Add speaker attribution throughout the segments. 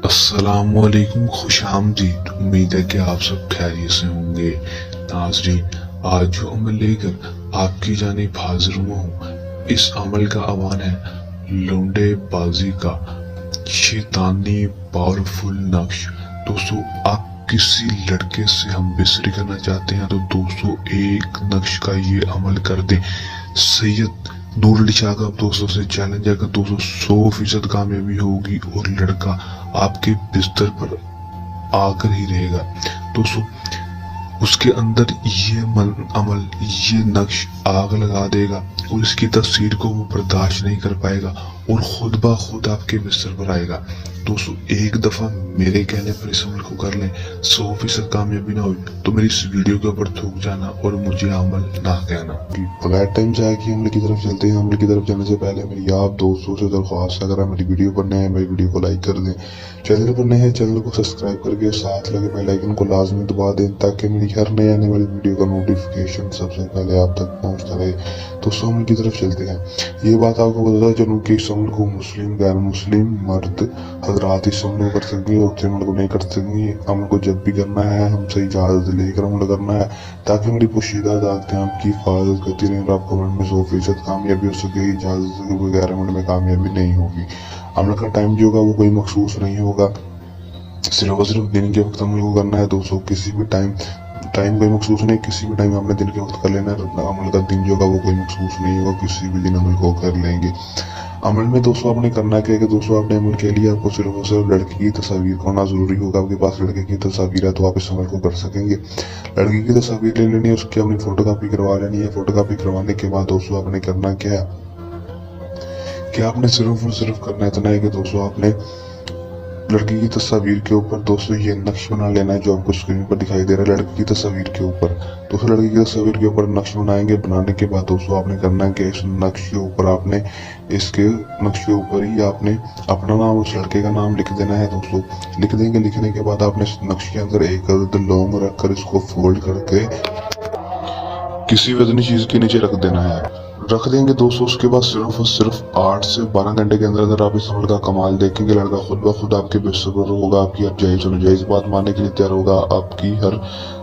Speaker 1: السلام علیکم، خوش آمدید۔ امید ہے کہ آپ سب خیریت سے ہوں گے۔ ناظرین، آج جو عمل لے کر آپ کی جانب حاضر ہوا ہوں، اس عمل کا عنوان ہے لونڈے بازی کا شیطانی پاورفل نقش۔ دوستو، آپ کسی لڑکے سے ہم بستری کرنا چاہتے ہیں تو دوستو ایک نقش کا یہ عمل کر دیں۔ سید نور علی شاہ کا دوستوں سے چیلنج ہے کہ دوستو 100% کامیابی ہوگی اور لڑکا آپ کے بستر پر آ کر ہی رہے گا۔ دوستو اس کے اندر یہ عمل، یہ نقش آگ لگا دے گا اور اس کی تاثیر کو وہ برداشت نہیں کر پائے گا اور خود بخود آپ کے بستر پر آئے گا۔ دوستو ایک دفعہ میرے کہنے پر اس عمل کو کر لیں، 100% کامیابی نہ ہوئی تو میری اس ویڈیو کے اوپر تھوک جانا اور مجھے عمل نہ کہنا۔
Speaker 2: بغیر ٹائم ضائع کیے عمل کی طرف چلتے ہیں۔ عمل کی طرف چلنے سے پہلے میری آپ دوستوں سے درخواست ہے، اگر آپ میری ویڈیو پر نئے ہیں میری ویڈیو کو لائک کر دیں، چینل پر نئے ہیں چینل کو سبسکرائب کر کے ساتھ لگے بیل آئیکن کو لازمی دبا دیں تاکہ میری ہر نئے آنے والی ویڈیو کا نوٹیفیکیشن سب سے پہلے آپ تک پہنچتا رہے۔ تو عمل کی طرف چلتے ہیں۔ یہ بات آپ کو بتاتا چلوں کہ اس عمل کو مسلم، غیر مسلم، مرد حضرات اس عمل کو کر سکیں گے، عورتیں عمل کو نہیں کر سکیں گے۔ عمل کو جب بھی کرنا ہے ہم سے اجازت لے کر عمل کرنا ہے تاکہ میری پوشیدہ ذاتیں آپ کی حفاظت کرتی رہیں اور آپ کو عمل میں 100% کامیابی ہو سکے۔ اجازت کے بغیر عمل میں کامیابی نہیں ہوگی۔ عمل کا ٹائم جو ہوگا وہ کوئی مخصوص نہیں ہوگا، صرف اور صرف دن کے وقت عمل کو کرنا ہے۔ دوستوں کسی بھی ٹائم کوئی مخصوص نہیں، کسی بھی ٹائم آپ نے دن کے وقت کر لینا ہے۔ عمل کا دن جو ہوگا وہ کوئی مخصوص نہیں ہوگا، کسی بھی دن عمل کو کر لیں گے۔ عمل میں دوستوں آپ نے کرنا کیا ہے کہ دوستوں آپ نے عمل کے لیے آپ کو صرف اور صرف لڑکی کی تصاویر کا ہونا ضروری ہوگا۔ آپ کے پاس لڑکے کی تصاویر ہے تو آپ اس عمل کو کر سکیں گے۔ لڑکی کی تصاویر لے لینی ہے، اس کی اپنی فوٹو کاپی کروا لینی ہے۔ فوٹو کاپی کروانے کے بعد دوستوں آپ نے کرنا کیا ہے کہ آپ نے صرف اور صرف کرنا اتنا ہے کہ دوستوں آپ نے لڑکی کی تصاویر کے اوپر دوستوں یہ نقش بنا لینا ہے جو آپ کو اسکرین پر دکھائی دے رہا ہے۔ لڑکی کی تصاویر کے اوپر دوستوں لڑکی کی تصاویر کے اوپر نقش بنائیں گے۔ بنانے کے بعد دوستوں آپ نے کرنا ہے کہ اس نقش کے اوپر آپ نے اس کے نقش کے اوپر ہی آپ نے اپنا نام، اس لڑکے کا نام لکھ دینا ہے۔ دوستوں لکھ دیں گے۔ لکھنے کے بعد آپ نے اس نقش کے اندر ایک عدد لونگ رکھ کر اس کو فولڈ کر کے کسی وزنی چیز کے نیچے رکھ دینا ہے۔ رکھ دیں گے دوستوں، اس کے بعد صرف اور صرف 8 سے 12 گھنٹے کے اندر آپ اس عمل کا کمال دیکھیں گے۔ لڑکا خود بخود آپ کے بستر پر ہوگا، آپ کی ہر جائز و ناجائز بات ماننے کے لیے تیار ہوگا، آپ کی ہر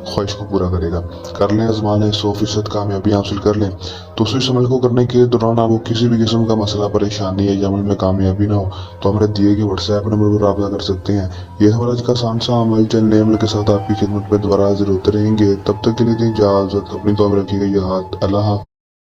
Speaker 2: خواہش کو پورا کرے گا۔ کر لیں، آزما لیں، 100% کامیابی حاصل کر لیں۔ دوستوں اس عمل کو کرنے کے دوران آپ کو کسی بھی قسم کا مسئلہ پریشانی ہے یا عمل میں کامیابی نہ ہو تو ہمارے دیے گئے واٹس ایپ نمبر پر رابطہ کر سکتے ہیں۔ یہ ہمارا آج کا آسان سا عمل، چند نئے عمل کے ساتھ آپ کی خدمت میں دوبارہ حاضر ہوتے رہیں گے۔ تب تک کے لیے دیں اجازت، اپنی دعا میں رکھیے گا یاد۔ اللہ حافظ۔